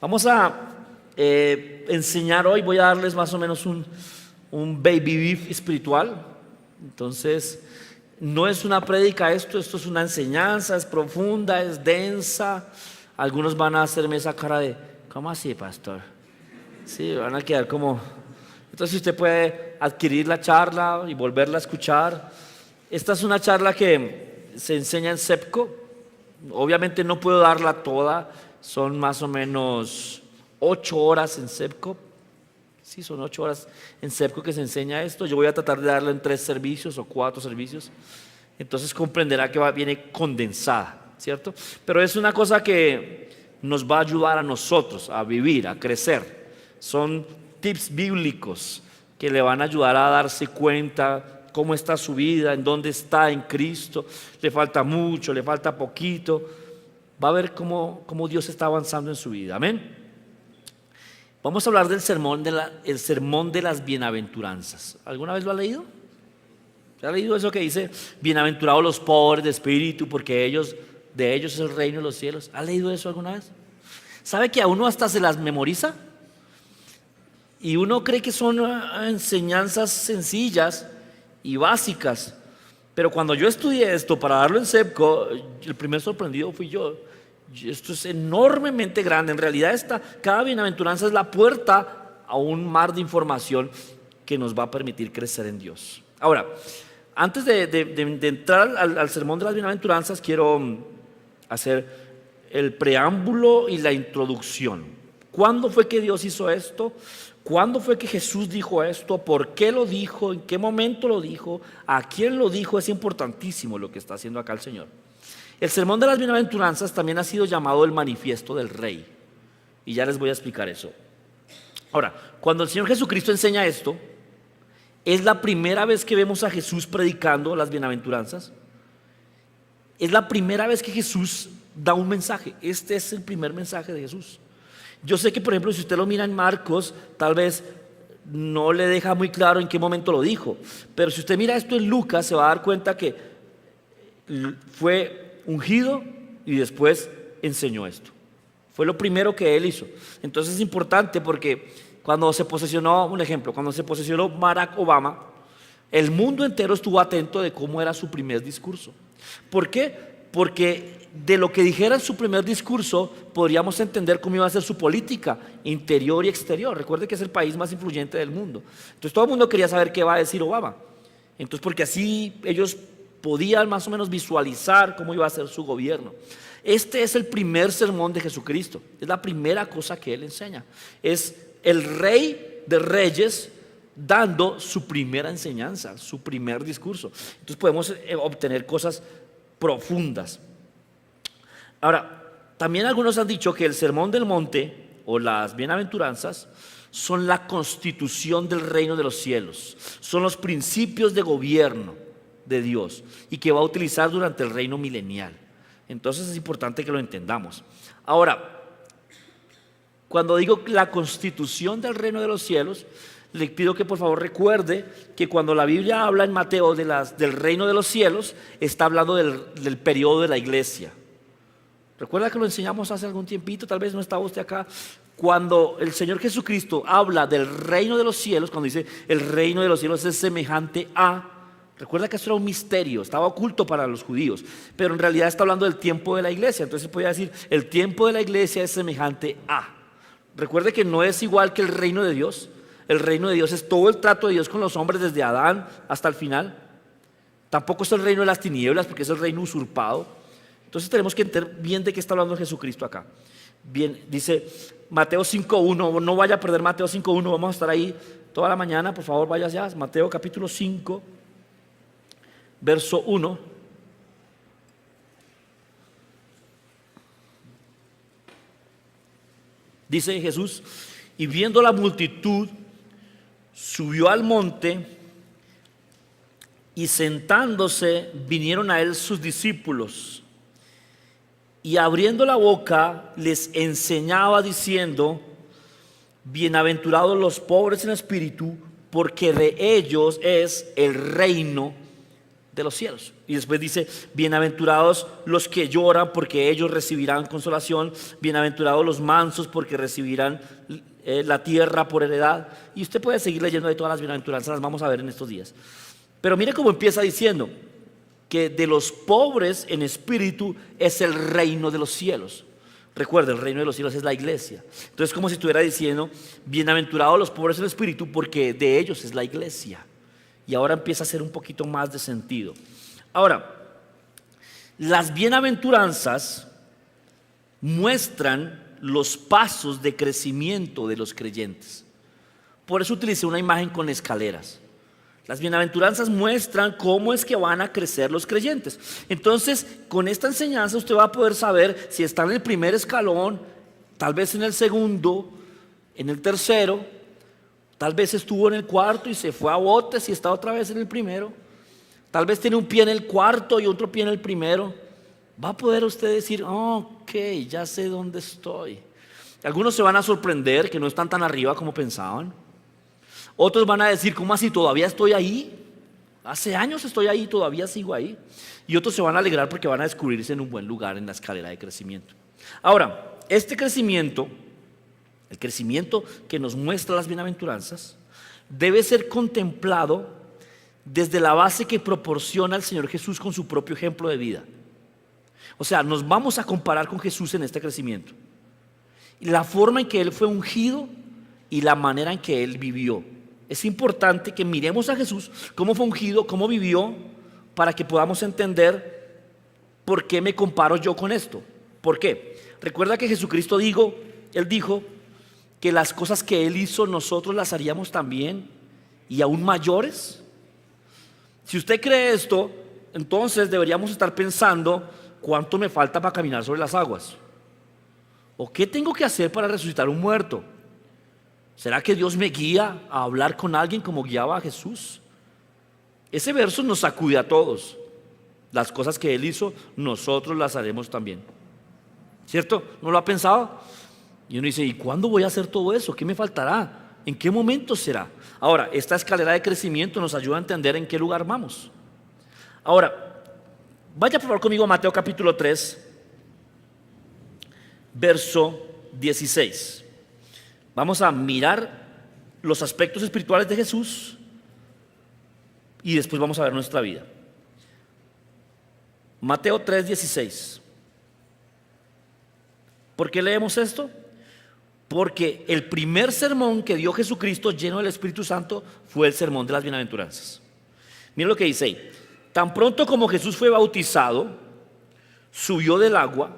Vamos a enseñar hoy, voy a darles más o menos un baby beef espiritual. Entonces, no es una prédica esto es una enseñanza, es profunda, es densa. Algunos van a hacerme esa cara de, ¿cómo así, pastor? Sí, van a quedar como... Entonces usted puede adquirir la charla y volverla a escuchar. Esta es una charla que se enseña en CEPCO. Obviamente no puedo darla toda, son más o menos 8 horas en CEPCO. Sí, son 8 horas en CEPCO que se enseña esto. Yo voy a tratar de darlo en 3 servicios o 4 servicios. Entonces comprenderá que viene condensada, ¿cierto? Pero es una cosa que nos va a ayudar a nosotros a vivir, a crecer. Son tips bíblicos que le van a ayudar a darse cuenta cómo está su vida, en dónde está en Cristo. Le falta mucho, le falta poquito. Va a ver cómo Dios está avanzando en su vida. Amén. Vamos a hablar del sermón el sermón de las bienaventuranzas. ¿Alguna vez lo ha leído? ¿Ha leído eso que dice, bienaventurados los pobres de espíritu, porque de ellos es el reino de los cielos? ¿Ha leído eso alguna vez? ¿Sabe que a uno hasta se las memoriza? Y uno cree que son enseñanzas sencillas y básicas. Pero cuando yo estudié esto para darlo en CEPCO, el primer sorprendido fui yo. Esto es enormemente grande. En realidad cada bienaventuranza es la puerta a un mar de información que nos va a permitir crecer en Dios. Ahora, antes de entrar al sermón de las bienaventuranzas, quiero hacer el preámbulo y la introducción. ¿Cuándo fue que Dios hizo esto? ¿Cuándo fue que Jesús dijo esto? ¿Por qué lo dijo? ¿En qué momento lo dijo? ¿A quién lo dijo? Es importantísimo lo que está haciendo acá el Señor. El sermón de las bienaventuranzas también ha sido llamado el manifiesto del Rey. Y ya les voy a explicar eso. Ahora, cuando el Señor Jesucristo enseña esto, es la primera vez que vemos a Jesús predicando las bienaventuranzas. Es la primera vez que Jesús da un mensaje. Este es el primer mensaje de Jesús. Yo sé que, por ejemplo, si usted lo mira en Marcos, tal vez no le deja muy claro en qué momento lo dijo. Pero si usted mira esto en Lucas, se va a dar cuenta que fue ungido y después enseñó esto. Fue lo primero que él hizo. Entonces es importante porque cuando se posesionó, un ejemplo, cuando se posesionó Barack Obama, el mundo entero estuvo atento de cómo era su primer discurso. ¿Por qué? Porque de lo que dijera en su primer discurso podríamos entender cómo iba a ser su política interior y exterior. Recuerde que es el país más influyente del mundo. Entonces todo el mundo quería saber qué va a decir Obama. Entonces, porque así ellos podían más o menos visualizar cómo iba a ser su gobierno. Este es el primer sermón de Jesucristo. Es la primera cosa que él enseña. Es el Rey de Reyes dando su primera enseñanza, su primer discurso. Entonces podemos obtener cosas profundas. Ahora, también algunos han dicho que el sermón del monte o las bienaventuranzas son la constitución del reino de los cielos, son los principios de gobierno de Dios y que va a utilizar durante el reino milenial. Entonces es importante que lo entendamos. Ahora, cuando digo la constitución del reino de los cielos, le pido que por favor recuerde que cuando la Biblia habla en Mateo del reino de los cielos, está hablando del periodo de la iglesia. Recuerda que lo enseñamos hace algún tiempito, tal vez no estaba usted acá. Cuando el Señor Jesucristo habla del reino de los cielos, cuando dice el reino de los cielos es semejante a... Recuerda que eso era un misterio, estaba oculto para los judíos, pero en realidad está hablando del tiempo de la iglesia. Entonces podía decir, el tiempo de la iglesia es semejante a... Recuerde que no es igual que el reino de Dios. El reino de Dios es todo el trato de Dios con los hombres desde Adán hasta el final. Tampoco es el reino de las tinieblas porque es el reino usurpado. Entonces tenemos que entender bien de qué está hablando Jesucristo acá. Bien, dice Mateo 5.1, no vaya a perder Mateo 5.1, vamos a estar ahí toda la mañana, por favor vaya ya. Mateo capítulo 5, verso 1. Dice Jesús, y viendo la multitud, subió al monte y sentándose vinieron a él sus discípulos y abriendo la boca les enseñaba diciendo, bienaventurados los pobres en espíritu, porque de ellos es el reino de los cielos. Y después dice, bienaventurados los que lloran porque ellos recibirán consolación, bienaventurados los mansos porque recibirán la tierra por heredad. Y usted puede seguir leyendo de todas las bienaventuranzas, las vamos a ver en estos días. Pero mire cómo empieza diciendo que de los pobres en espíritu es el reino de los cielos. Recuerda, el reino de los cielos es la iglesia. Entonces, como si estuviera diciendo, bienaventurados los pobres en espíritu porque de ellos es la iglesia. Y ahora empieza a hacer un poquito más de sentido. Ahora, las bienaventuranzas muestran los pasos de crecimiento de los creyentes. Por eso utilicé una imagen con escaleras. Las bienaventuranzas muestran cómo es que van a crecer los creyentes. Entonces, con esta enseñanza usted va a poder saber si está en el primer escalón, tal vez en el segundo, en el tercero, tal vez estuvo en el cuarto y se fue a botes y está otra vez en el primero. Tal vez tiene un pie en el cuarto y otro pie en el primero. Va a poder usted decir, ok, ya sé dónde estoy. Algunos se van a sorprender que no están tan arriba como pensaban. Otros van a decir, ¿cómo así? ¿Todavía estoy ahí? Hace años estoy ahí y todavía sigo ahí. Y otros se van a alegrar porque van a descubrirse en un buen lugar en la escalera de crecimiento. Ahora, este crecimiento, el crecimiento que nos muestra las bienaventuranzas, debe ser contemplado desde la base que proporciona el Señor Jesús con su propio ejemplo de vida. O sea, nos vamos a comparar con Jesús en este crecimiento. Y la forma en que Él fue ungido y la manera en que Él vivió. Es importante que miremos a Jesús, cómo fue ungido, cómo vivió, para que podamos entender por qué me comparo yo con esto. ¿Por qué? Recuerda que Jesucristo Él dijo que las cosas que Él hizo nosotros las haríamos también y aún mayores. Si usted cree esto, entonces deberíamos estar pensando cuánto me falta para caminar sobre las aguas. ¿O qué tengo que hacer para resucitar un muerto? ¿Será que Dios me guía a hablar con alguien como guiaba a Jesús? Ese verso nos sacude a todos. Las cosas que Él hizo, nosotros las haremos también. ¿Cierto? ¿No lo ha pensado? Y uno dice, ¿y cuándo voy a hacer todo eso? ¿Qué me faltará? ¿En qué momento será? Ahora, esta escalera de crecimiento nos ayuda a entender en qué lugar vamos. Ahora, vaya por favor conmigo a Mateo capítulo 3, verso 16. Vamos a mirar los aspectos espirituales de Jesús y después vamos a ver nuestra vida. Mateo 3:16. ¿Por qué leemos esto? Porque el primer sermón que dio Jesucristo lleno del Espíritu Santo fue el sermón de las bienaventuranzas. Miren lo que dice ahí. Tan pronto como Jesús fue bautizado, subió del agua,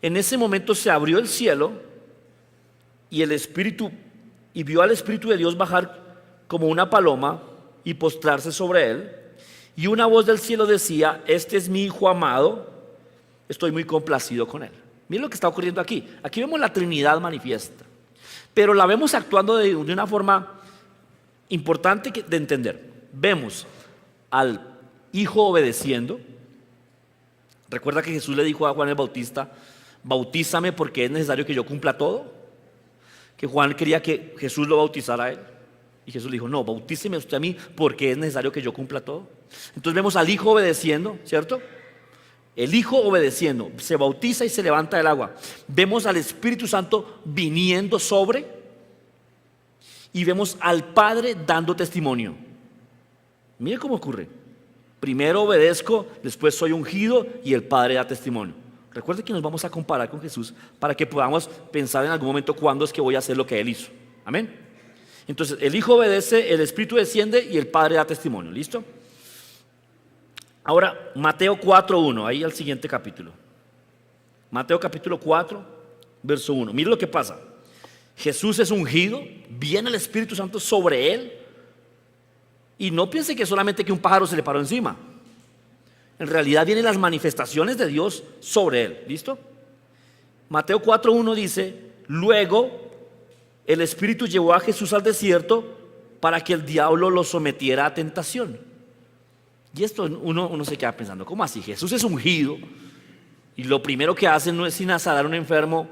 en ese momento se abrió el cielo y vio al Espíritu de Dios bajar como una paloma y postrarse sobre él. Y una voz del cielo decía, este es mi Hijo amado, estoy muy complacido con él. Miren lo que está ocurriendo aquí. Aquí vemos la Trinidad manifiesta, pero la vemos actuando de una forma importante de entender. Vemos al Hijo obedeciendo. Recuerda que Jesús le dijo a Juan el Bautista, bautízame porque es necesario que yo cumpla todo. Que Juan quería que Jesús lo bautizara a él. Y Jesús le dijo, no, bautíceme usted a mí porque es necesario que yo cumpla todo. Entonces vemos al Hijo obedeciendo, ¿cierto? El Hijo obedeciendo, se bautiza y se levanta del agua. Vemos al Espíritu Santo viniendo sobre y vemos al Padre dando testimonio. Mire cómo ocurre. Primero obedezco, después soy ungido y el Padre da testimonio. Recuerde que nos vamos a comparar con Jesús para que podamos pensar en algún momento cuándo es que voy a hacer lo que Él hizo. Amén. Entonces el Hijo obedece, el Espíritu desciende y el Padre da testimonio. ¿Listo? Ahora Mateo 4:1, ahí al siguiente capítulo. Mateo capítulo 4, verso 1. Mire lo que pasa. Jesús es ungido, viene el Espíritu Santo sobre Él. Y no piense que solamente que un pájaro se le paró encima. En realidad vienen las manifestaciones de Dios sobre él. ¿Listo? Mateo 4:1 dice, luego el Espíritu llevó a Jesús al desierto para que el diablo lo sometiera a tentación. Y esto uno se queda pensando, ¿cómo así? Jesús es ungido y lo primero que hace no es ir a sanar a un enfermo,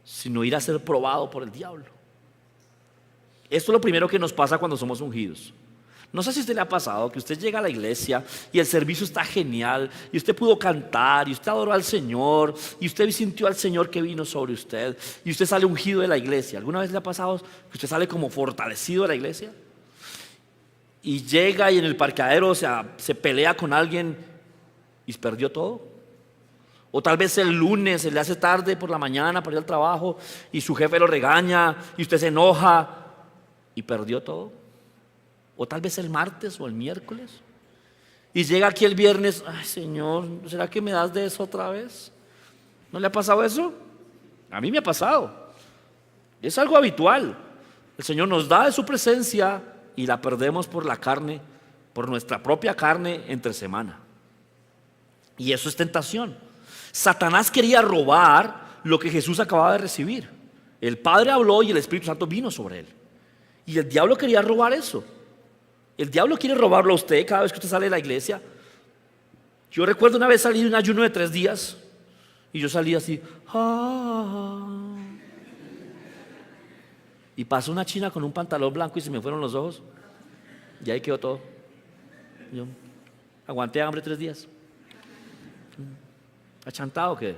sino ir a ser probado por el diablo. Esto es lo primero que nos pasa cuando somos ungidos. No sé si a usted le ha pasado que usted llega a la iglesia y el servicio está genial y usted pudo cantar y usted adoró al Señor y usted sintió al Señor que vino sobre usted y usted sale ungido de la iglesia. ¿Alguna vez le ha pasado que usted sale como fortalecido de la iglesia? Y llega y en el parqueadero se pelea con alguien y perdió todo. O tal vez el lunes se le hace tarde por la mañana para ir al trabajo y su jefe lo regaña y usted se enoja y perdió todo. O tal vez el martes o el miércoles. Y llega aquí el viernes, ay Señor, ¿será que me das de eso otra vez? ¿No le ha pasado eso? A mí me ha pasado. Es algo habitual. El Señor nos da de su presencia y la perdemos por la carne, por nuestra propia carne entre semana. Y eso es tentación. Satanás quería robar lo que Jesús acababa de recibir. El Padre habló y el Espíritu Santo vino sobre él. Y el diablo quería robar eso. El diablo quiere robarlo a usted cada vez que usted sale de la iglesia. Yo recuerdo una vez salir de un ayuno de 3 días y yo salí así. Y pasó una china con un pantalón blanco y se me fueron los ojos. Y ahí quedó todo. Yo aguanté hambre 3 días. ¿Achantado qué?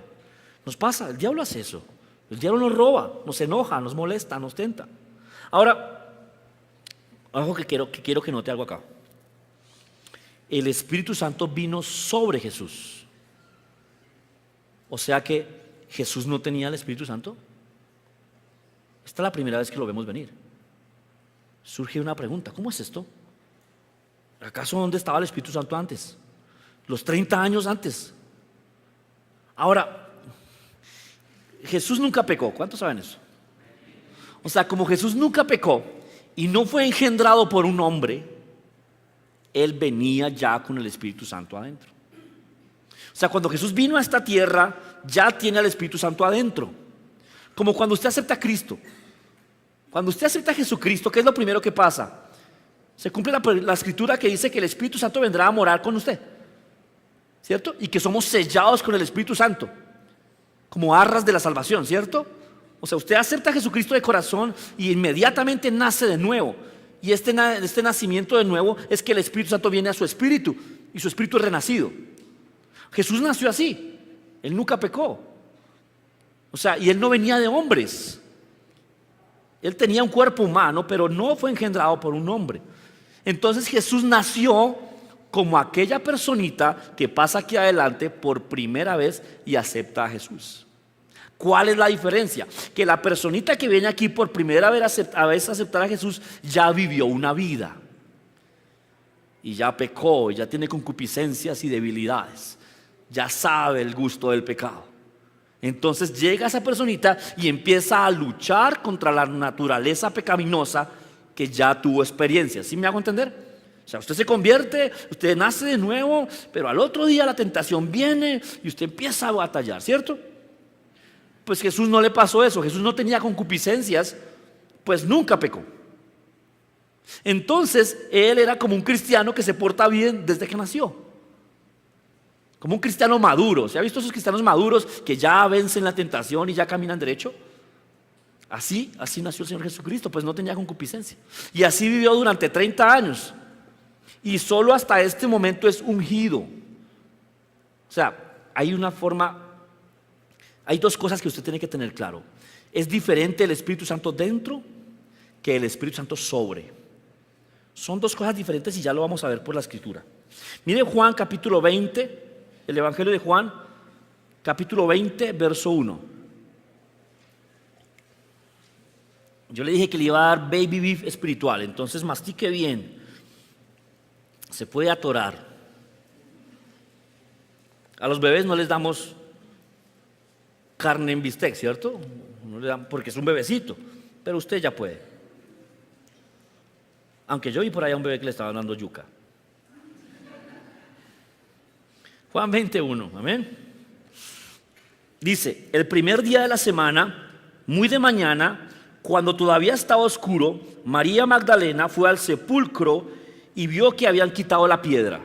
Nos pasa, el diablo hace eso. El diablo nos roba, nos enoja, nos molesta, nos tenta. Ahora, ojo que quiero que note algo acá. El Espíritu Santo vino sobre Jesús. O sea que Jesús no tenía el Espíritu Santo. Esta es la primera vez que lo vemos venir. Surge una pregunta, ¿cómo es esto? ¿Acaso dónde estaba el Espíritu Santo antes? Los 30 años antes. Ahora, Jesús nunca pecó, ¿cuántos saben eso? O sea, como Jesús nunca pecó y no fue engendrado por un hombre, Él venía ya con el Espíritu Santo adentro. O sea, cuando Jesús vino a esta tierra, ya tiene al Espíritu Santo adentro. Como cuando usted acepta a Cristo. Cuando usted acepta a Jesucristo, ¿qué es lo primero que pasa? Se cumple la escritura que dice que el Espíritu Santo vendrá a morar con usted, ¿cierto? Y que somos sellados con el Espíritu Santo, como arras de la salvación, ¿cierto? O sea, usted acepta a Jesucristo de corazón y inmediatamente nace de nuevo. Y este nacimiento de nuevo es que el Espíritu Santo viene a su espíritu y su espíritu es renacido. Jesús nació así, Él nunca pecó. O sea, y Él no venía de hombres. Él tenía un cuerpo humano, pero no fue engendrado por un hombre. Entonces Jesús nació como aquella personita que pasa aquí adelante por primera vez y acepta a Jesús. ¿Cuál es la diferencia? Que la personita que viene aquí por primera vez a aceptar a Jesús ya vivió una vida y ya pecó, ya tiene concupiscencias y debilidades, ya sabe el gusto del pecado. Entonces llega esa personita y empieza a luchar contra la naturaleza pecaminosa que ya tuvo experiencia. ¿Sí me hago entender? O sea, usted se convierte, usted nace de nuevo, pero al otro día la tentación viene y usted empieza a batallar, ¿cierto? Pues Jesús no le pasó eso, Jesús no tenía concupiscencias, pues nunca pecó. Entonces Él era como un cristiano que se porta bien desde que nació. Como un cristiano maduro. ¿Se ha visto esos cristianos maduros que ya vencen la tentación y ya caminan derecho? Así nació el Señor Jesucristo, pues no tenía concupiscencia. Y así vivió durante 30 años. Y solo hasta este momento es ungido. O sea, hay dos cosas que usted tiene que tener claro. Es diferente el Espíritu Santo dentro que el Espíritu Santo sobre. Son dos cosas diferentes y ya lo vamos a ver por la Escritura. Mire Juan capítulo 20, el Evangelio de Juan, capítulo 20, verso 1. Yo le dije que le iba a dar baby beef espiritual, entonces mastique bien. Se puede atorar. A los bebés no les damos carne en bistec, ¿cierto? No le dan porque es un bebecito, pero usted ya puede. Aunque yo vi por allá un bebé que le estaba dando yuca. Juan 21, amén. Dice, el primer día de la semana, muy de mañana, cuando todavía estaba oscuro, María Magdalena fue al sepulcro y vio que habían quitado la piedra.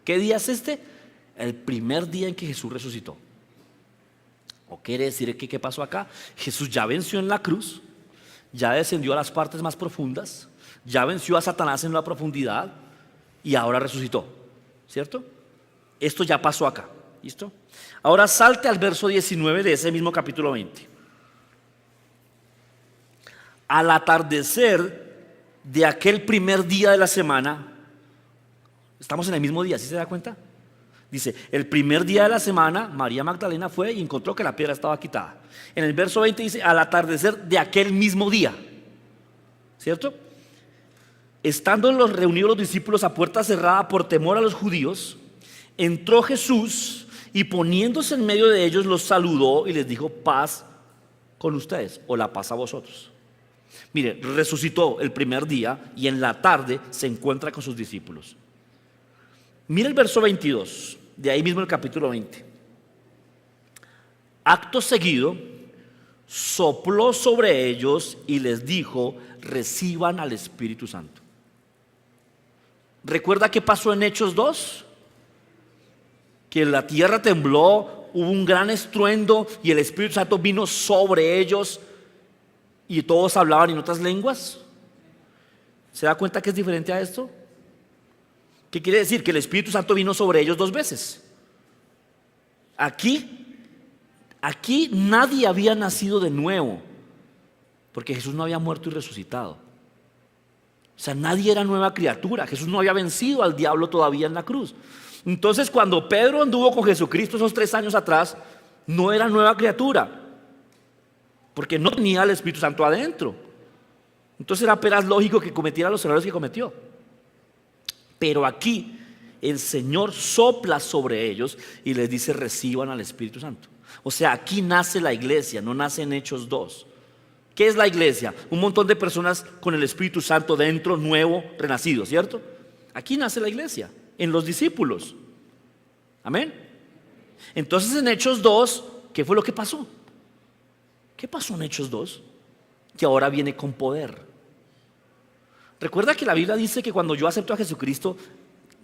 ¿Qué día es este? El primer día en que Jesús resucitó. ¿O quiere decir que qué pasó acá? Jesús ya venció en la cruz, ya descendió a las partes más profundas, Ya venció a Satanás en la profundidad y ahora resucitó, ¿cierto? Esto ya pasó acá, ¿listo? Ahora salte al verso 19 de ese mismo capítulo 20. Al atardecer de aquel primer día de la semana, estamos en el mismo día, ¿sí se da cuenta? Dice, el primer día de la semana, María Magdalena fue y encontró que la piedra estaba quitada. En el verso 20 dice, al atardecer de aquel mismo día, ¿cierto? Estando reunidos los discípulos a puerta cerrada por temor a los judíos, entró Jesús y poniéndose en medio de ellos los saludó y les dijo, paz con ustedes, o la paz a vosotros. Mire, resucitó el primer día y en la tarde se encuentra con sus discípulos. Mire el verso 22, de ahí mismo el capítulo 20. Acto seguido, sopló sobre ellos y les dijo, reciban al Espíritu Santo. ¿Recuerda qué pasó en Hechos 2? Que la tierra tembló, hubo un gran estruendo y el Espíritu Santo vino sobre ellos y todos hablaban en otras lenguas. ¿Se da cuenta que es diferente a esto? ¿Qué quiere decir? Que el Espíritu Santo vino sobre ellos 2 veces. Aquí nadie había nacido de nuevo, porque Jesús no había muerto y resucitado. O sea, nadie era nueva criatura. Jesús no había vencido al diablo todavía en la cruz. Entonces, cuando Pedro anduvo con Jesucristo esos 3 años atrás, no era nueva criatura, porque no tenía el Espíritu Santo adentro. Entonces era apenas lógico que cometiera los errores que cometió. Pero aquí el Señor sopla sobre ellos y les dice, reciban al Espíritu Santo. O sea, aquí nace la iglesia, no nace en Hechos 2. ¿Qué es la iglesia? Un montón de personas con el Espíritu Santo dentro, nuevo, renacido, ¿cierto? Aquí nace la iglesia, en los discípulos. Amén. Entonces en Hechos 2, ¿qué fue lo que pasó? ¿Qué pasó en Hechos 2? Que ahora viene con poder. Recuerda que la Biblia dice que cuando yo acepto a Jesucristo,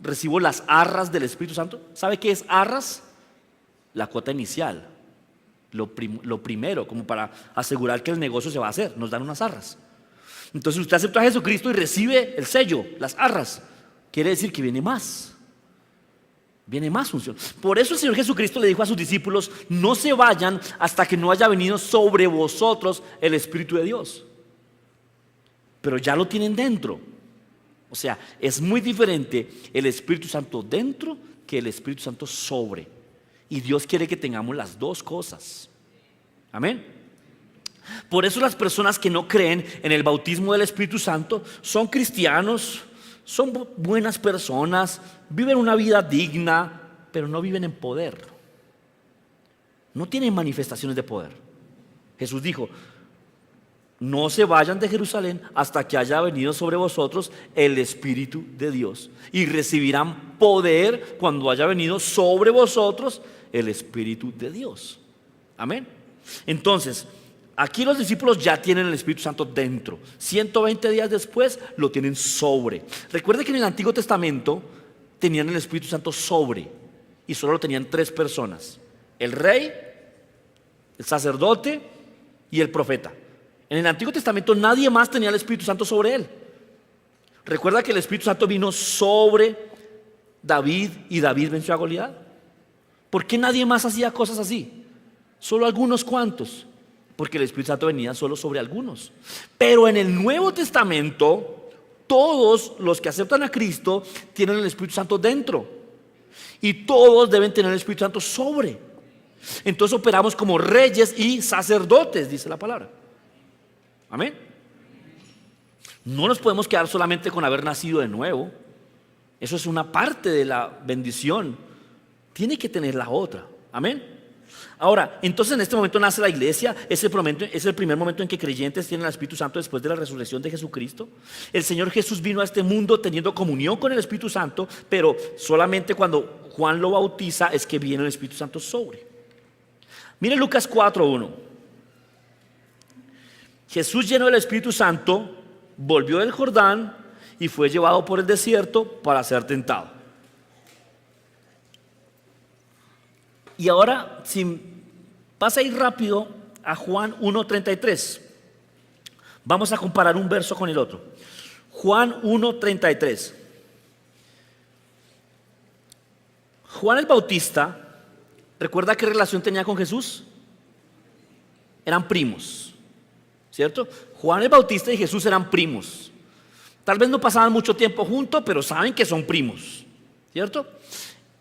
recibo las arras del Espíritu Santo. ¿Sabe qué es arras? La cuota inicial. Lo primero, como para asegurar que el negocio se va a hacer, nos dan unas arras. Entonces usted acepta a Jesucristo y recibe el sello, las arras. Quiere decir que viene más función. Por eso el Señor Jesucristo le dijo a sus discípulos, no se vayan hasta que no haya venido sobre vosotros el Espíritu de Dios. Pero ya lo tienen dentro. O sea, es muy diferente el Espíritu Santo dentro que el Espíritu Santo sobre. Y Dios quiere que tengamos las dos cosas. Amén. Por eso las personas que no creen en el bautismo del Espíritu Santo son cristianos, son buenas personas, viven una vida digna, pero no viven en poder. No tienen manifestaciones de poder. Jesús dijo, no se vayan de Jerusalén hasta que haya venido sobre vosotros el Espíritu de Dios. Y recibirán poder cuando haya venido sobre vosotros el Espíritu de Dios. Amén. Entonces, aquí los discípulos ya tienen el Espíritu Santo dentro. 120 días después lo tienen sobre. Recuerde que en el Antiguo Testamento tenían el Espíritu Santo sobre y solo lo tenían 3 personas: el rey, el sacerdote y el profeta. En el Antiguo Testamento nadie más tenía el Espíritu Santo sobre él. Recuerda que el Espíritu Santo vino sobre David y David venció a Goliat. ¿Por qué nadie más hacía cosas así? Solo algunos cuantos. Porque el Espíritu Santo venía solo sobre algunos. Pero en el Nuevo Testamento, todos los que aceptan a Cristo tienen el Espíritu Santo dentro. Y todos deben tener el Espíritu Santo sobre. Entonces operamos como reyes y sacerdotes, dice la palabra. Amén. No nos podemos quedar solamente con haber nacido de nuevo. Eso es una parte de la bendición. Tiene que tener la otra. Amén. Ahora, entonces en este momento nace la iglesia. Es el primer momento en que creyentes tienen el Espíritu Santo después de la resurrección de Jesucristo. El Señor Jesús vino a este mundo teniendo comunión con el Espíritu Santo, pero solamente cuando Juan lo bautiza es que viene el Espíritu Santo sobre. Mire Lucas 4:1. Jesús, lleno del Espíritu Santo, volvió del Jordán y fue llevado por el desierto para ser tentado. Y ahora, si pasa a ir rápido a Juan 1:33, vamos a comparar un verso con el otro. Juan 1:33. Juan el Bautista, ¿recuerda qué relación tenía con Jesús? Eran primos, ¿cierto? Juan el Bautista y Jesús eran primos. Tal vez no pasaban mucho tiempo juntos, pero saben que son primos, ¿cierto?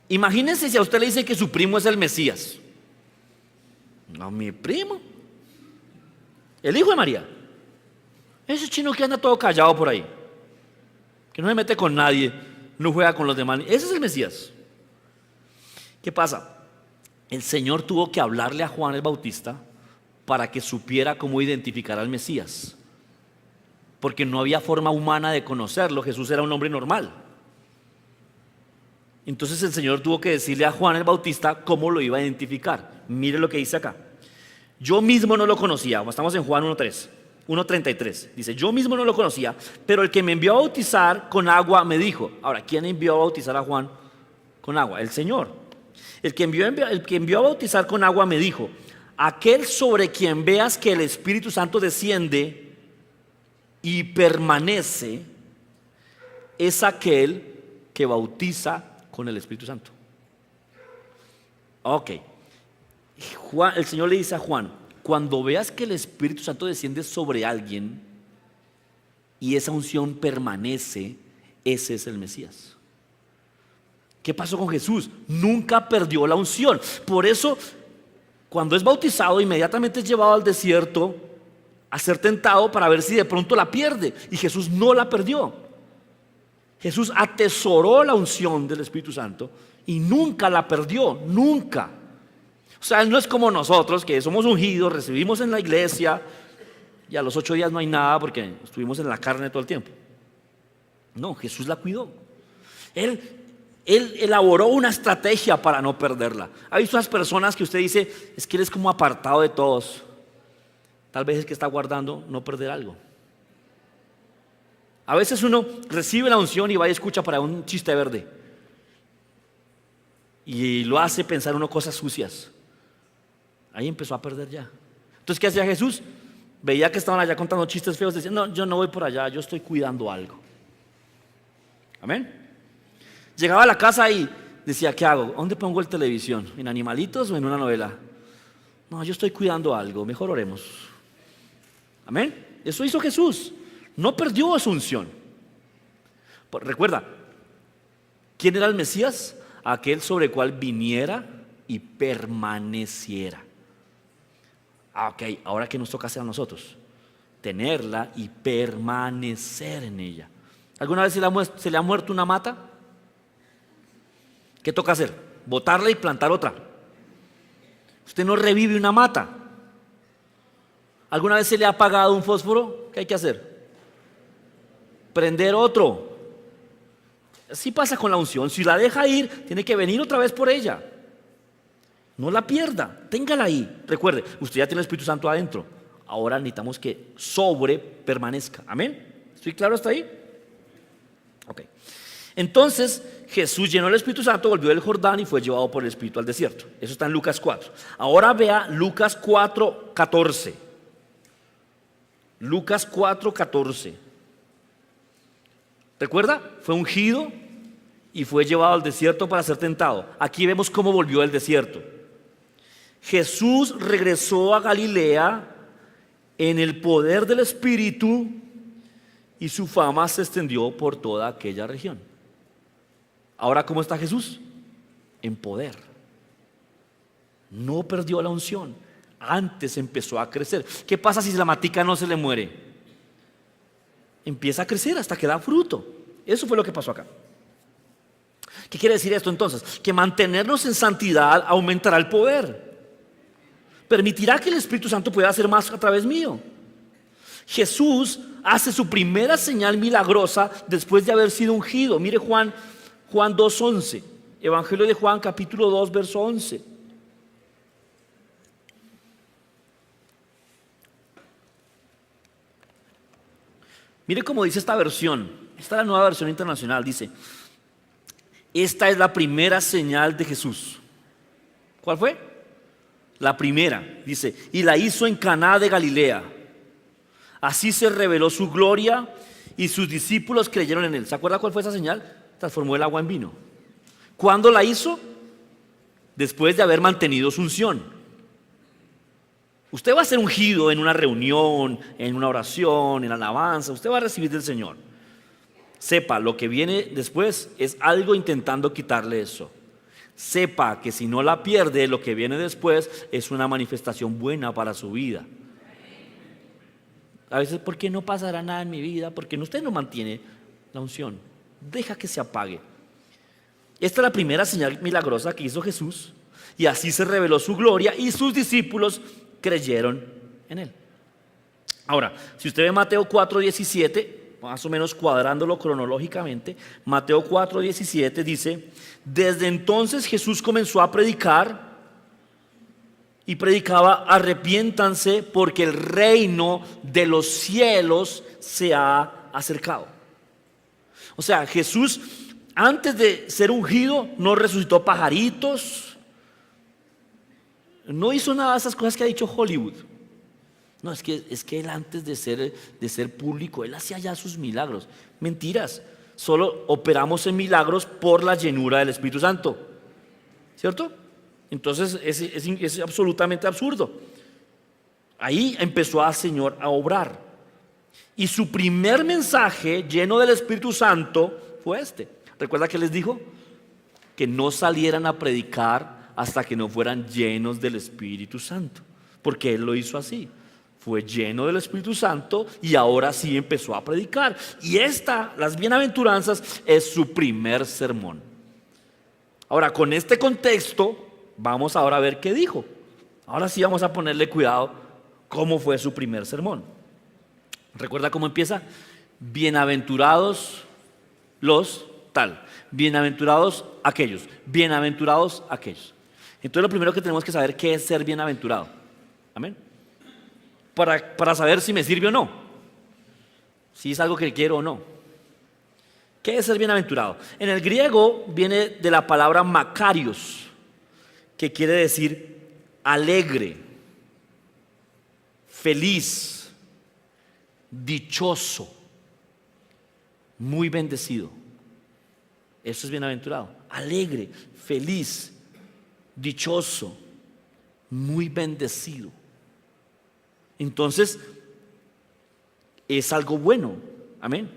Imagínense si a usted le dicen que su primo es el Mesías. No, mi primo, el hijo de María, ese chino que anda todo callado por ahí, que no se mete con nadie, no juega con los demás, ese es el Mesías. ¿Qué pasa? El Señor tuvo que hablarle a Juan el Bautista para que supiera cómo identificar al Mesías, porque no había forma humana de conocerlo. Jesús era un hombre normal. Entonces el Señor tuvo que decirle a Juan el Bautista cómo lo iba a identificar. Mire lo que dice acá. Yo mismo no lo conocía. Estamos en Juan 1:33. Dice, yo mismo no lo conocía, pero el que me envió a bautizar con agua me dijo. Ahora, ¿quién envió a bautizar a Juan con agua? El Señor. El que envió a bautizar con agua me dijo, aquel sobre quien veas que el Espíritu Santo desciende y permanece, es aquel que bautiza con el Espíritu Santo. Ok. El Señor le dice a Juan, cuando veas que el Espíritu Santo desciende sobre alguien y esa unción permanece, ese es el Mesías. ¿Qué pasó con Jesús? Nunca perdió la unción. Por eso, cuando es bautizado, inmediatamente es llevado al desierto a ser tentado para ver si de pronto la pierde. Y Jesús no la perdió. Jesús atesoró la unción del Espíritu Santo y nunca la perdió, nunca. O sea, Él no es como nosotros, que somos ungidos, recibimos en la iglesia y a los 8 días no hay nada porque estuvimos en la carne todo el tiempo. No, Jesús la cuidó. Él elaboró una estrategia para no perderla. Hay esas personas que usted dice, es que Él es como apartado de todos. Tal vez es que está guardando no perder algo. A veces uno recibe la unción y va y escucha para un chiste verde. Y lo hace pensar uno cosas sucias. Ahí empezó a perder ya. Entonces, ¿qué hacía Jesús? Veía que estaban allá contando chistes feos, decía, no, yo no voy por allá, yo estoy cuidando algo. Amén. Llegaba a la casa y decía, ¿qué hago? ¿Dónde pongo el televisión? ¿En animalitos o en una novela? No, yo estoy cuidando algo, mejor oremos. Amén. Eso hizo Jesús. No perdió su unción. Recuerda, ¿quién era el Mesías? Aquel sobre el cual viniera y permaneciera. Ok, ahora ¿qué nos toca hacer a nosotros? Tenerla y permanecer en ella. ¿Alguna vez se le ha muerto una mata? ¿Qué toca hacer? Botarla y plantar otra. Usted no revive una mata. ¿Alguna vez se le ha apagado un fósforo? ¿Qué hay que hacer? Prender otro. Así pasa con la unción. Si la deja ir, tiene que venir otra vez por ella. No la pierda, téngala ahí. Recuerde, usted ya tiene el Espíritu Santo adentro. Ahora necesitamos que permanezca. Amén. ¿Estoy claro hasta ahí? Ok. Entonces Jesús llenó el Espíritu Santo, volvió del Jordán y fue llevado por el Espíritu al desierto. Eso está en Lucas 4. Ahora vea Lucas 4:14. Lucas 4:14. ¿Recuerda? Fue ungido y fue llevado al desierto para ser tentado. Aquí vemos cómo volvió del desierto. Jesús regresó a Galilea en el poder del Espíritu y su fama se extendió por toda aquella región. Ahora, ¿cómo está Jesús? En poder. No perdió la unción. Antes empezó a crecer. ¿Qué pasa si la matica no se le muere? Empieza a crecer hasta que da fruto. Eso fue lo que pasó acá. ¿Qué quiere decir esto entonces? Que mantenernos en santidad aumentará el poder. Permitirá que el Espíritu Santo pueda hacer más a través mío. Jesús hace su primera señal milagrosa después de haber sido ungido. Mire Juan 2:11. Evangelio de Juan capítulo 2 verso 11. Mire cómo dice esta versión. Esta es la nueva versión internacional. Dice, esta es la primera señal de Jesús. ¿Cuál fue? La primera. Dice, y la hizo en Caná de Galilea. Así se reveló su gloria y sus discípulos creyeron en él. ¿Se acuerda cuál fue esa señal? Transformó el agua en vino. ¿Cuándo la hizo? Después de haber mantenido su unción. Usted va a ser ungido en una reunión, en una oración, en alabanza. Usted va a recibir del Señor. Sepa, lo que viene después es algo intentando quitarle eso. Sepa que si no la pierde, lo que viene después es una manifestación buena para su vida. A veces, ¿por qué no pasará nada en mi vida? Porque usted no mantiene la unción. Deja que se apague. Esta es la primera señal milagrosa que hizo Jesús, y así se reveló su gloria y sus discípulos creyeron en él. Ahora, si usted ve Mateo 4:17, más o menos cuadrándolo cronológicamente, Mateo 4:17 dice: desde entonces Jesús comenzó a predicar y predicaba: arrepiéntanse porque el reino de los cielos se ha acercado. O sea, Jesús, antes de ser ungido, no resucitó pajaritos, no hizo nada de esas cosas que ha dicho Hollywood. No, es que él antes de ser público, él hacía ya sus milagros. Mentiras, solo operamos en milagros por la llenura del Espíritu Santo, ¿cierto? Entonces es absolutamente absurdo. Ahí empezó el Señor a obrar, y su primer mensaje lleno del Espíritu Santo fue este. ¿Recuerda que les dijo? Que no salieran a predicar hasta que no fueran llenos del Espíritu Santo, porque Él lo hizo así. Fue lleno del Espíritu Santo y ahora sí empezó a predicar. Y las bienaventuranzas, es su primer sermón. Ahora, con este contexto, vamos ahora a ver qué dijo. Ahora sí vamos a ponerle cuidado cómo fue su primer sermón. ¿Recuerda cómo empieza? Bienaventurados los tal, bienaventurados aquellos, bienaventurados aquellos. Entonces lo primero que tenemos que saber, ¿qué es ser bienaventurado? Amén. Para saber si me sirve o no, si es algo que quiero o no. ¿Qué es ser bienaventurado? En el griego viene de la palabra makarios, que quiere decir alegre, feliz, dichoso, muy bendecido. Eso es bienaventurado, alegre, feliz, dichoso, muy bendecido. Entonces, es algo bueno, amén.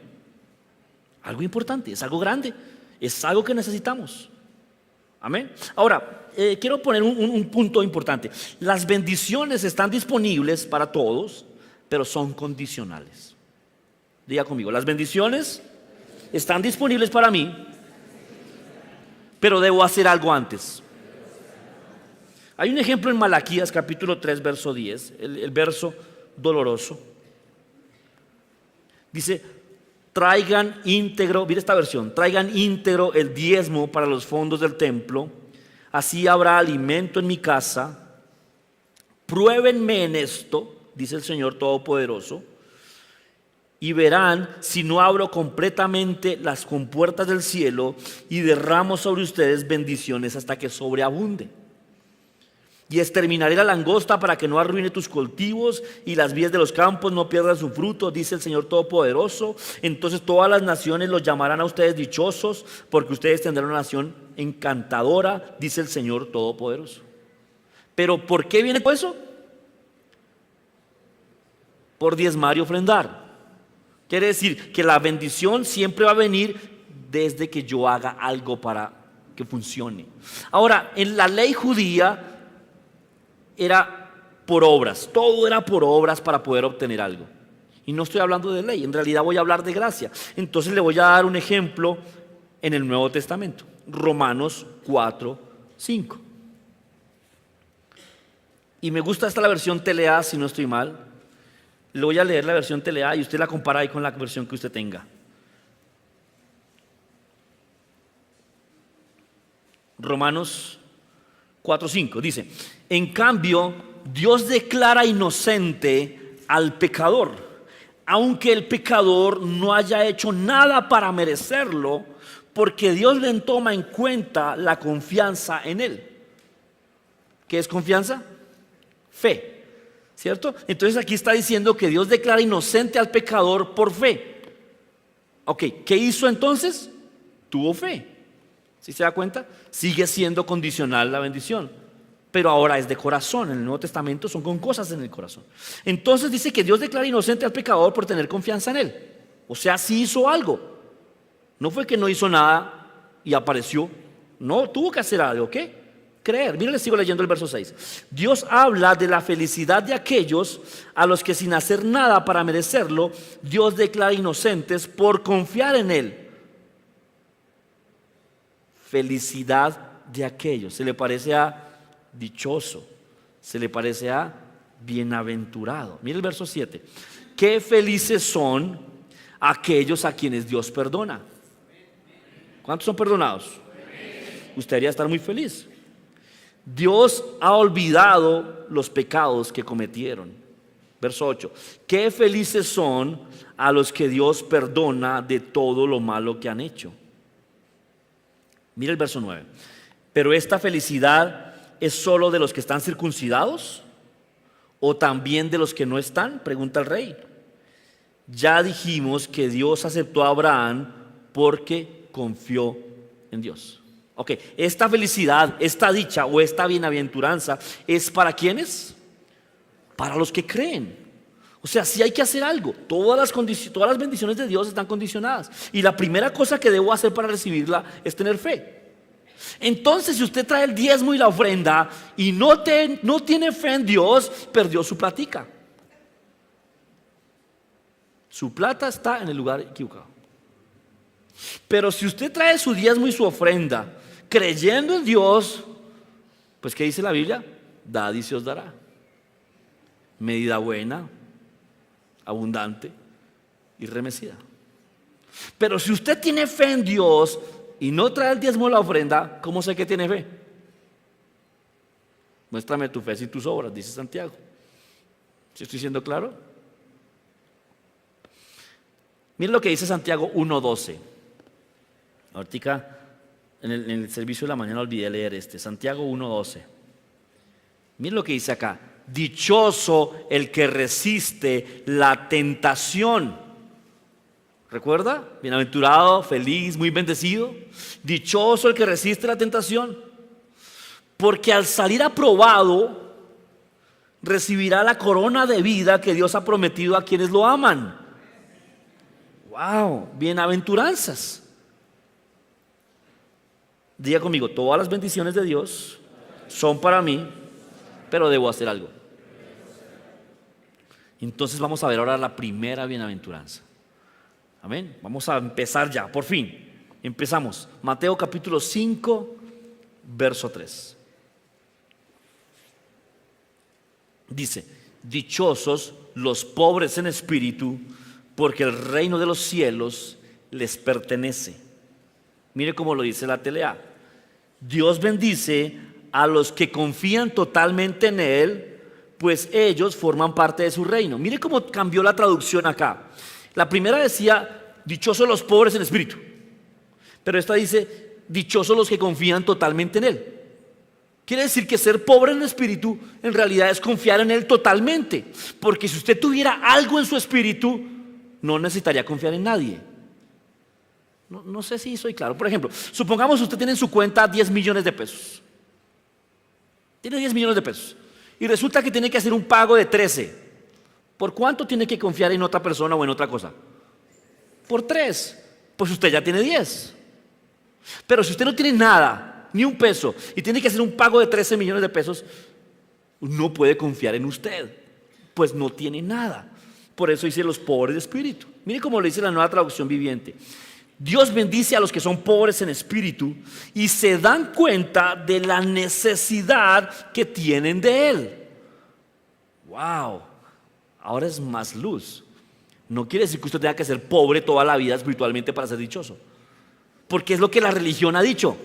Algo importante, es algo grande, es algo que necesitamos, amén. Ahora, quiero poner un punto importante. Las bendiciones están disponibles para todos, pero son condicionales. Diga conmigo, las bendiciones están disponibles para mí, pero debo hacer algo antes. Hay un ejemplo en Malaquías capítulo 3 verso 10, el verso doloroso. Dice: traigan íntegro, mire esta versión, traigan íntegro el diezmo para los fondos del templo, así habrá alimento en mi casa. Pruébenme en esto, dice el Señor Todopoderoso, y verán si no abro completamente las compuertas del cielo y derramo sobre ustedes bendiciones hasta que sobreabunde. Y exterminaré la langosta para que no arruine tus cultivos y las vides de los campos no pierdan su fruto, dice el Señor Todopoderoso. Entonces todas las naciones los llamarán a ustedes dichosos, porque ustedes tendrán una nación encantadora, dice el Señor Todopoderoso. Pero ¿por qué viene eso? Por diezmar y ofrendar. Quiere decir que la bendición siempre va a venir desde que yo haga algo para que funcione. Ahora, en la ley judía era por obras, todo era por obras para poder obtener algo. Y no estoy hablando de ley, en realidad voy a hablar de gracia. Entonces le voy a dar un ejemplo en el Nuevo Testamento, Romanos 4:5. Y me gusta esta la versión Telea, si no estoy mal. Le voy a leer la versión Telea y usted la compara ahí con la versión que usted tenga. Romanos 4:5 dice: en cambio, Dios declara inocente al pecador, aunque el pecador no haya hecho nada para merecerlo, porque Dios le toma en cuenta la confianza en él. ¿Qué es confianza? Fe, ¿cierto? Entonces aquí está diciendo que Dios declara inocente al pecador por fe. Ok, ¿qué hizo entonces? Tuvo fe. ¿Sí se da cuenta? Sigue siendo condicional la bendición, pero ahora es de corazón. En el Nuevo Testamento son con cosas en el corazón. Entonces dice que Dios declara inocente al pecador por tener confianza en él. O sea, sí hizo algo. No fue que no hizo nada y apareció. No, tuvo que hacer algo. ¿Qué? Creer. Miren, les sigo leyendo el verso 6. Dios habla de la felicidad de aquellos a los que sin hacer nada para merecerlo, Dios declara inocentes por confiar en él. Felicidad de aquellos. Se le parece a dichoso. Se le parece a bienaventurado. Mire el verso 7. Qué felices son aquellos a quienes Dios perdona. ¿Cuántos son perdonados? Usted debería estar muy feliz. Dios ha olvidado los pecados que cometieron. Verso 8. Qué felices son a los que Dios perdona de todo lo malo que han hecho. Mira el verso 9. Pero esta felicidad es solo de los que están circuncidados o también de los que no están, pregunta el rey. Ya dijimos que Dios aceptó a Abraham porque confió en Dios. Ok, esta felicidad, esta dicha o esta bienaventuranza es para ¿quiénes? Para los que creen. O sea, sí hay que hacer algo. Todas las bendiciones de Dios están condicionadas. Y la primera cosa que debo hacer para recibirla es tener fe. Entonces, si usted trae el diezmo y la ofrenda y no tiene fe en Dios, perdió su platica. Su plata está en el lugar equivocado. Pero si usted trae su diezmo y su ofrenda creyendo en Dios, pues ¿qué dice la Biblia? Dad y se os dará. Medida buena, abundante y remecida. Pero si usted tiene fe en Dios y no trae el diezmo o la ofrenda, ¿cómo sé que tiene fe? Muéstrame tu fe y tus obras, dice Santiago. ¿Sí estoy siendo claro? Miren lo que dice Santiago 1:12. Ahorita en el servicio de la mañana olvidé leer Santiago 1:12. Miren lo que dice acá. Dichoso el que resiste la tentación. ¿Recuerda? Bienaventurado, feliz, muy bendecido. Dichoso el que resiste la tentación. Porque al salir aprobado, recibirá la corona de vida que Dios ha prometido a quienes lo aman. ¡Wow! Bienaventuranzas. Diga conmigo, todas las bendiciones de Dios son para mí, pero debo hacer algo. Entonces vamos a ver ahora la primera bienaventuranza. Amén. Vamos a empezar ya, por fin. Empezamos. Mateo capítulo 5, verso 3. Dice, dichosos los pobres en espíritu, porque el reino de los cielos les pertenece. Mire cómo lo dice la TLA. Dios bendice a los que confían totalmente en Él, pues ellos forman parte de su reino. Mire cómo cambió la traducción acá. La primera decía, dichosos los pobres en espíritu. Pero esta dice, dichosos los que confían totalmente en Él. Quiere decir que ser pobre en espíritu en realidad es confiar en Él totalmente. Porque si usted tuviera algo en su espíritu, no necesitaría confiar en nadie. No sé si soy claro. Por ejemplo, supongamos usted tiene en su cuenta 10 millones de pesos. Tiene 10 millones de pesos. Y resulta que tiene que hacer un pago de 13. ¿Por cuánto tiene que confiar en otra persona o en otra cosa? Por 3. Pues usted ya tiene 10. Pero si usted no tiene nada, ni un peso, y tiene que hacer un pago de 13 millones de pesos, no puede confiar en usted, pues no tiene nada. Por eso dice los pobres de espíritu. Mire cómo lo dice la Nueva Traducción Viviente. Dios bendice a los que son pobres en espíritu y se dan cuenta de la necesidad que tienen de Él. ¡Wow! Ahora es más luz. No quiere decir que usted tenga que ser pobre toda la vida espiritualmente para ser dichoso. Porque es lo que la religión ha dicho.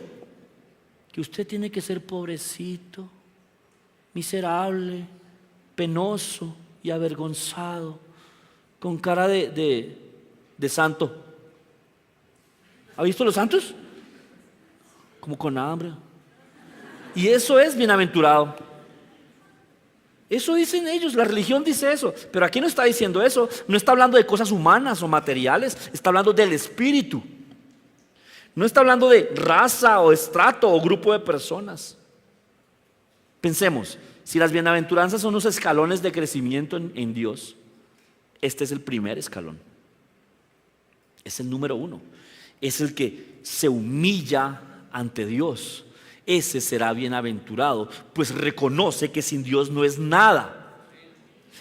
Que usted tiene que ser pobrecito, miserable, penoso y avergonzado, con cara de santo. ¿Ha visto los santos? Como con hambre. Y eso es bienaventurado. Eso dicen ellos, la religión dice eso, pero aquí no está diciendo eso, no está hablando de cosas humanas o materiales, está hablando del espíritu. No está hablando de raza o estrato o grupo de personas. Pensemos, si las bienaventuranzas son los escalones de crecimiento en Dios, este es el primer escalón. Es el número 1. Es el que se humilla ante Dios. Ese será bienaventurado, pues reconoce que sin Dios no es nada.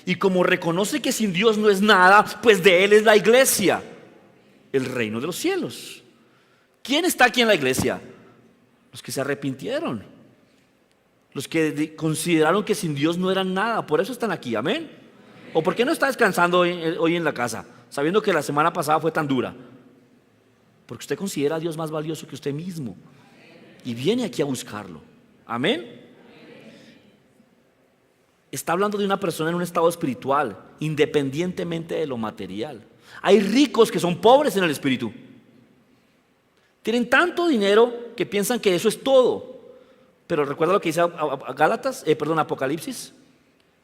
Y como reconoce que sin Dios no es nada, pues de Él es la iglesia, el reino de los cielos. ¿Quién está aquí en la iglesia? Los que se arrepintieron, los que consideraron que sin Dios no eran nada. Por eso están aquí, amén. ¿O por qué no está descansando hoy en la casa, sabiendo que la semana pasada fue tan dura? Porque usted considera a Dios más valioso que usted mismo y viene aquí a buscarlo, amén. Está hablando de una persona en un estado espiritual, independientemente de lo material. Hay ricos que son pobres en el espíritu. Tienen tanto dinero que piensan que eso es todo. Pero recuerda lo que dice Apocalipsis.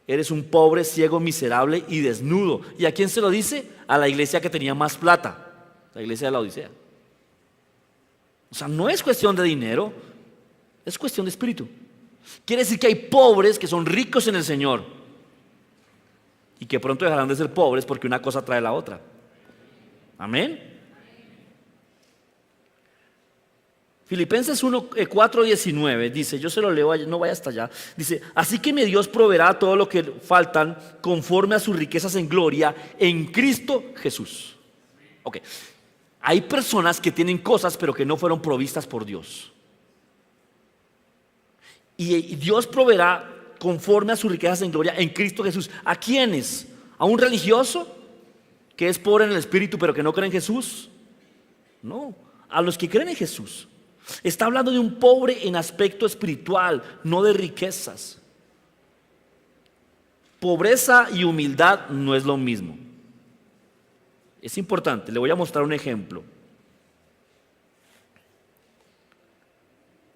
Eres un pobre, ciego, miserable y desnudo. ¿Y a quién se lo dice? A la iglesia que tenía más plata, la iglesia de la Odisea. O sea, no es cuestión de dinero, es cuestión de espíritu. Quiere decir que hay pobres que son ricos en el Señor y que pronto dejarán de ser pobres porque una cosa trae la otra. Amén. Filipenses 4:19 dice, yo se lo leo, no vaya hasta allá. Dice, así que mi Dios proveerá todo lo que faltan conforme a sus riquezas en gloria en Cristo Jesús. Ok, hay personas que tienen cosas pero que no fueron provistas por Dios. Y Dios proveerá conforme a sus riquezas en gloria en Cristo Jesús. ¿A quiénes? ¿A un religioso que es pobre en el espíritu pero que no cree en Jesús? No, a los que creen en Jesús. Está hablando de un pobre en aspecto espiritual, no de riquezas. Pobreza y humildad no es lo mismo. Es importante, le voy a mostrar un ejemplo.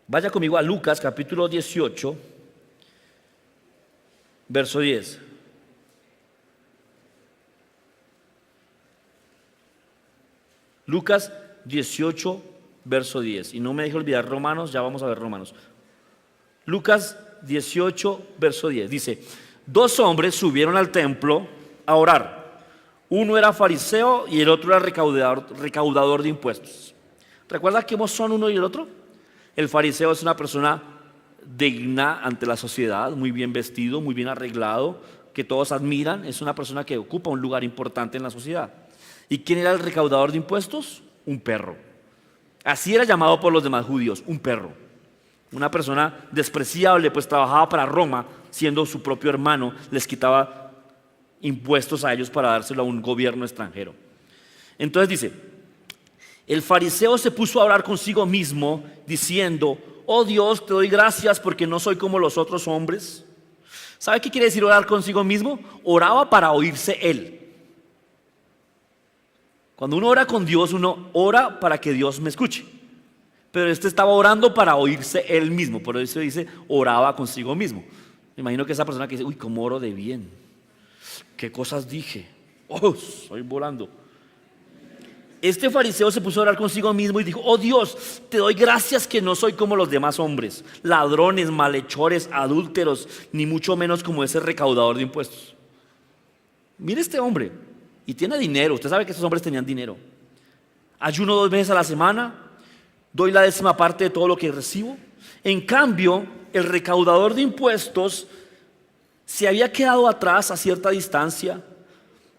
Vaya conmigo a Lucas capítulo 18, verso 10. Lucas 18, verso 10. Y no me deje olvidar Romanos, ya vamos a ver Romanos. Lucas 18, verso 10. Dice, 2 hombres subieron al templo a orar. Uno era fariseo y el otro era recaudador de impuestos. ¿Recuerda cómo son uno y el otro? El fariseo es una persona digna ante la sociedad, muy bien vestido, muy bien arreglado, que todos admiran. Es una persona que ocupa un lugar importante en la sociedad. ¿Y quién era el recaudador de impuestos? Un perro. Así era llamado por los demás judíos, un perro. Una persona despreciable, pues trabajaba para Roma, siendo su propio hermano, les quitaba impuestos a ellos para dárselo a un gobierno extranjero. Entonces dice, el fariseo se puso a orar consigo mismo, diciendo, oh Dios, te doy gracias porque no soy como los otros hombres. ¿Sabe qué quiere decir orar consigo mismo? Oraba para oírse él. Cuando uno ora con Dios, uno ora para que Dios me escuche. Pero este estaba orando para oírse él mismo. Por eso dice, oraba consigo mismo. Me imagino que esa persona que dice, uy, cómo oro de bien. ¿Qué cosas dije? Oh, estoy volando. Este fariseo se puso a orar consigo mismo y dijo, oh Dios, te doy gracias que no soy como los demás hombres, ladrones, malhechores, adúlteros, ni mucho menos como ese recaudador de impuestos. Mire este hombre, y tiene dinero. Usted sabe que esos hombres tenían dinero. Ayuno 2 veces a la semana, doy la 10ª parte de todo lo que recibo. En cambio, el recaudador de impuestos se había quedado atrás a cierta distancia.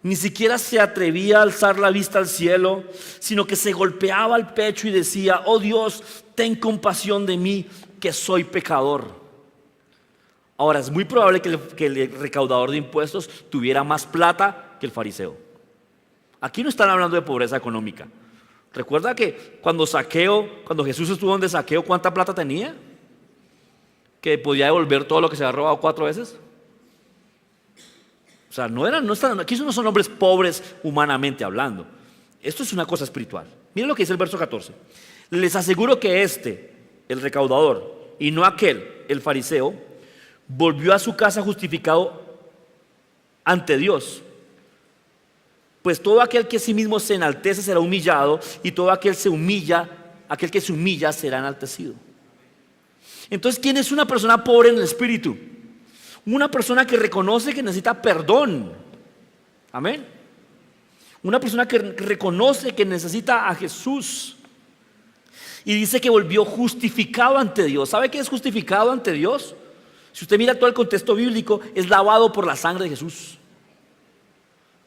Ni siquiera se atrevía a alzar la vista al cielo, sino que se golpeaba el pecho y decía, oh Dios, ten compasión de mí, que soy pecador. Ahora, es muy probable que el recaudador de impuestos tuviera más plata que el fariseo. Aquí no están hablando de pobreza económica. Recuerda que cuando Jesús estuvo donde Zaqueo, ¿cuánta plata tenía? Que podía devolver todo lo que se había robado 4 veces. O sea, aquí no son hombres pobres humanamente hablando. Esto es una cosa espiritual. Miren lo que dice el verso 14. Les aseguro que el recaudador, y no aquel, el fariseo, volvió a su casa justificado ante Dios. Pues todo aquel que a sí mismo se enaltece será humillado, y todo aquel que se humilla será enaltecido. Entonces, ¿quién es una persona pobre en el espíritu? Una persona que reconoce que necesita perdón. Amén. Una persona que reconoce que necesita a Jesús. Y dice que volvió justificado ante Dios. ¿Sabe qué es justificado ante Dios? Si usted mira todo el contexto bíblico, es lavado por la sangre de Jesús,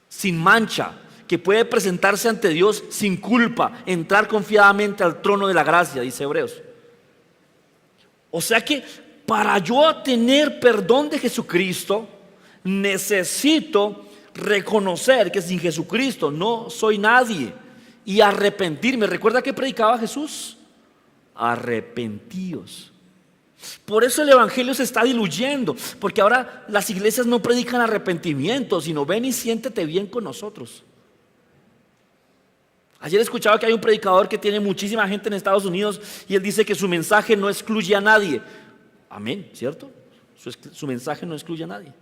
sin mancha, que puede presentarse ante Dios sin culpa, entrar confiadamente al trono de la gracia, dice Hebreos. O sea que para yo tener perdón de Jesucristo, necesito reconocer que sin Jesucristo no soy nadie y arrepentirme. ¿Recuerda que predicaba Jesús? Arrepentíos. Por eso el evangelio se está diluyendo, porque ahora las iglesias no predican arrepentimiento, sino ven y siéntete bien con nosotros. Ayer escuchaba que hay un predicador que tiene muchísima gente en Estados Unidos y él dice que su mensaje no excluye a nadie. Amén, ¿cierto? Su mensaje no excluye a nadie.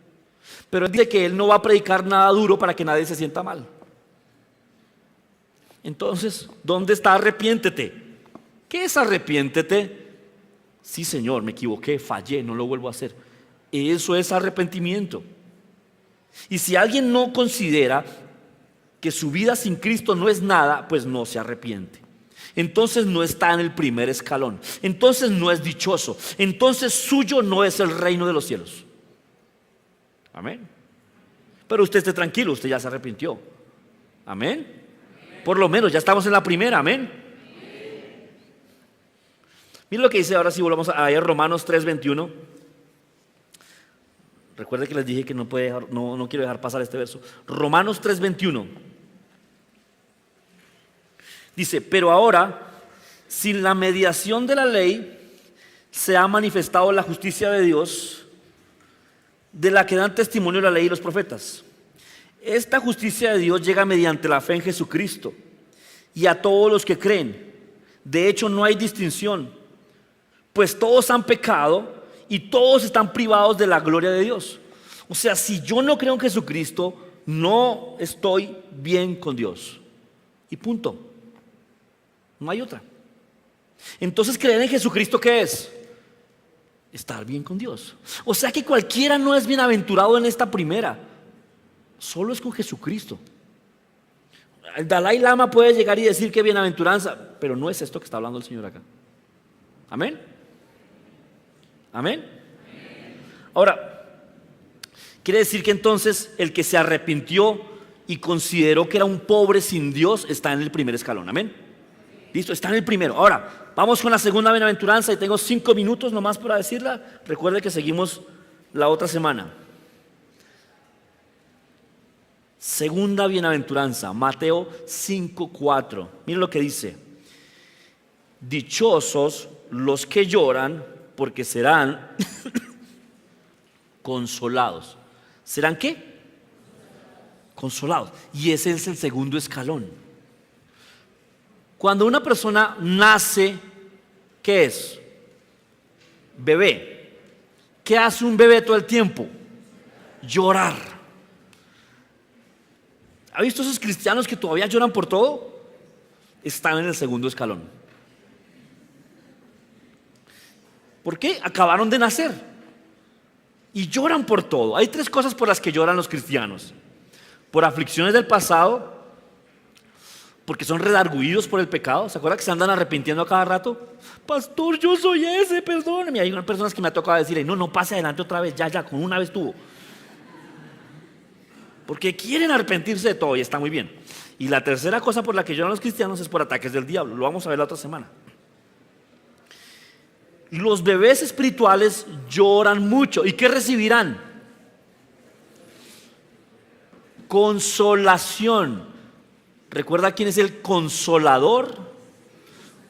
Pero él dice que él no va a predicar nada duro para que nadie se sienta mal. Entonces, ¿dónde está arrepiéntete? ¿Qué es arrepiéntete? Sí, Señor, me equivoqué, fallé, no lo vuelvo a hacer. Eso es arrepentimiento. Y si alguien no considera que su vida sin Cristo no es nada, pues no se arrepiente. Entonces no está en el primer escalón. Entonces no es dichoso. Entonces suyo no es el reino de los cielos. Amén. Pero usted esté tranquilo, usted ya se arrepintió. Amén. Por lo menos ya estamos en la primera, amén. Miren lo que dice ahora, si volvamos a leer Romanos 3:21. Recuerde que les dije que no quiero dejar pasar este verso. Romanos 3:21 dice: pero ahora, sin la mediación de la ley, se ha manifestado la justicia de Dios, de la que dan testimonio la ley y los profetas. Esta justicia de Dios llega mediante la fe en Jesucristo y a todos los que creen. De hecho, no hay distinción, pues todos han pecado y todos están privados de la gloria de Dios. O sea, si yo no creo en Jesucristo, no estoy bien con Dios. Y punto. No hay otra. Entonces, creer en Jesucristo, ¿qué es? Estar bien con Dios. O sea que cualquiera no es bienaventurado en esta primera. Solo es con Jesucristo. El Dalai Lama puede llegar y decir que bienaventuranza, pero no es esto que está hablando el Señor acá. Amén. Amén. Ahora, quiere decir que entonces el que se arrepintió y consideró que era un pobre sin Dios está en el primer escalón. Amén. Listo, está en el primero. Ahora, vamos con la segunda bienaventuranza y tengo 5 minutos nomás para decirla. Recuerde que seguimos la otra semana. Segunda bienaventuranza, Mateo 5:4. Miren lo que dice: dichosos los que lloran, porque serán consolados. ¿Serán qué? Consolados. Y ese es el segundo escalón. Cuando una persona nace, ¿qué es? Bebé. ¿Qué hace un bebé todo el tiempo? Llorar. ¿Ha visto esos cristianos que todavía lloran por todo? Están en el segundo escalón. ¿Por qué? Acabaron de nacer y lloran por todo. Hay 3 cosas por las que lloran los cristianos: por aflicciones del pasado, porque son redarguidos por el pecado. ¿Se acuerda que se andan arrepintiendo a cada rato? Pastor, yo soy ese, perdóneme. Hay unas personas que me ha tocado decirle: no pase adelante otra vez, ya, con una vez tuvo. Porque quieren arrepentirse de todo y está muy bien. Y la tercera cosa por la que lloran los cristianos es por ataques del diablo. Lo vamos a ver la otra semana. Los bebés espirituales lloran mucho. ¿Y qué recibirán? Consolación. ¿Recuerda quién es el consolador?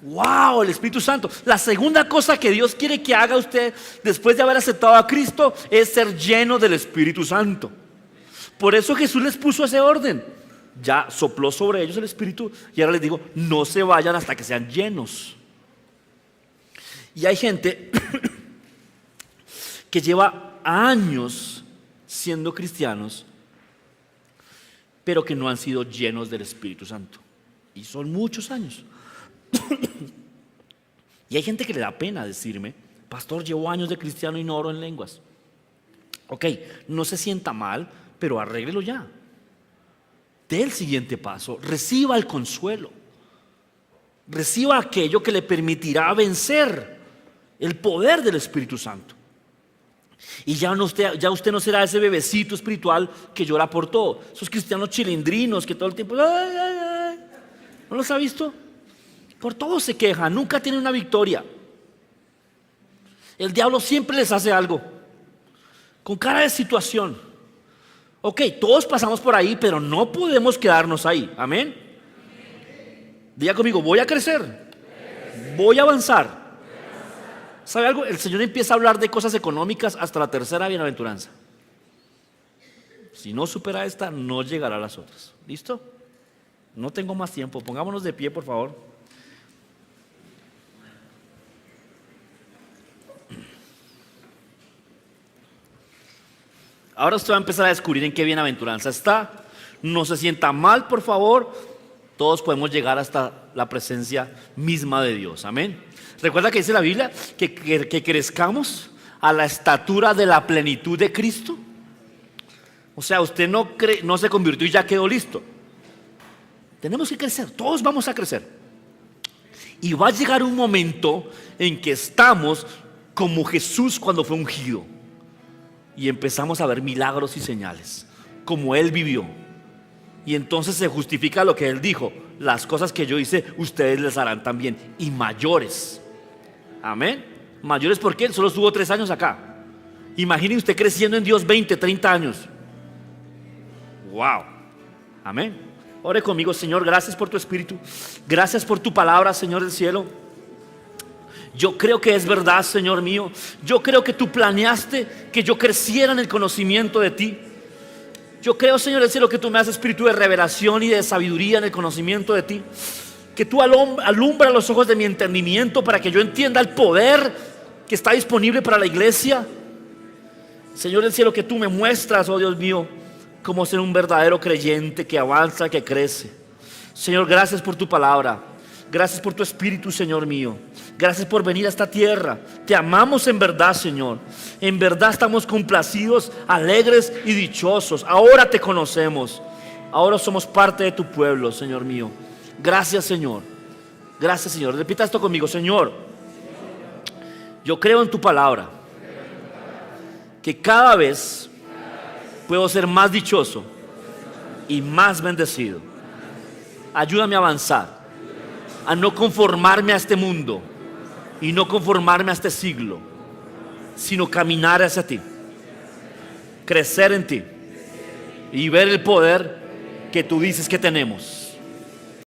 ¡Wow! El Espíritu Santo. La segunda cosa que Dios quiere que haga usted después de haber aceptado a Cristo es ser lleno del Espíritu Santo. Por eso Jesús les puso ese orden. Ya sopló sobre ellos el Espíritu y ahora les digo: no se vayan hasta que sean llenos. Y hay gente que lleva años siendo cristianos pero que no han sido llenos del Espíritu Santo. Y son muchos años. Y hay gente que le da pena decirme: pastor, llevo años de cristiano y no oro en lenguas. Ok, no se sienta mal, pero arréglelo ya. Dé el siguiente paso, reciba el consuelo, reciba aquello que le permitirá vencer el poder del Espíritu Santo. Y ya usted no será ese bebecito espiritual que llora por todo. Esos cristianos chilindrinos que todo el tiempo, ay, ay, ay. ¿No los ha visto? Por todo se quejan, nunca tienen una victoria. El diablo siempre les hace algo, con cara de situación. Ok, todos pasamos por ahí, pero no podemos quedarnos ahí. Amén. Diga conmigo: voy a crecer, voy a avanzar. ¿Sabe algo? El Señor empieza a hablar de cosas económicas hasta la tercera bienaventuranza. Si no supera esta, no llegará a las otras. ¿Listo? No tengo más tiempo. Pongámonos de pie, por favor. Ahora usted va a empezar a descubrir en qué bienaventuranza está. No se sienta mal, por favor. Todos podemos llegar hasta la presencia misma de Dios. Amén. Recuerda que dice la Biblia que crezcamos a la estatura de la plenitud de Cristo. O sea, usted no se convirtió y ya quedó listo. Tenemos que crecer, todos vamos a crecer. Y va a llegar un momento en que estamos como Jesús cuando fue ungido. Y empezamos a ver milagros y señales, como Él vivió. Y entonces se justifica lo que Él dijo: las cosas que yo hice, ustedes les harán también, y mayores. Amén. Mayores porque Él solo estuvo 3 años acá. Imagine usted creciendo en Dios 20, 30 años. Wow. Amén. Ore conmigo. Señor, gracias por tu Espíritu. Gracias por tu palabra, Señor del cielo. Yo creo que es verdad, Señor mío. Yo creo que tú planeaste que yo creciera en el conocimiento de ti. Yo creo, Señor del cielo, que tú me das espíritu de revelación y de sabiduría en el conocimiento de ti. Que tú alumbras los ojos de mi entendimiento para que yo entienda el poder que está disponible para la iglesia. Señor del cielo, que tú me muestras, oh Dios mío, cómo ser un verdadero creyente que avanza, que crece. Señor, gracias por tu palabra. Gracias por tu Espíritu, Señor mío. Gracias por venir a esta tierra. Te amamos en verdad, Señor. En verdad estamos complacidos, alegres y dichosos. Ahora te conocemos. Ahora somos parte de tu pueblo, Señor mío. Gracias, Señor. Gracias, Señor. Repita esto conmigo: Señor, yo creo en tu palabra, que cada vez puedo ser más dichoso y más bendecido. Ayúdame a avanzar, a no conformarme a este mundo y no conformarme a este siglo, sino caminar hacia ti, crecer en ti y ver el poder que tú dices que tenemos.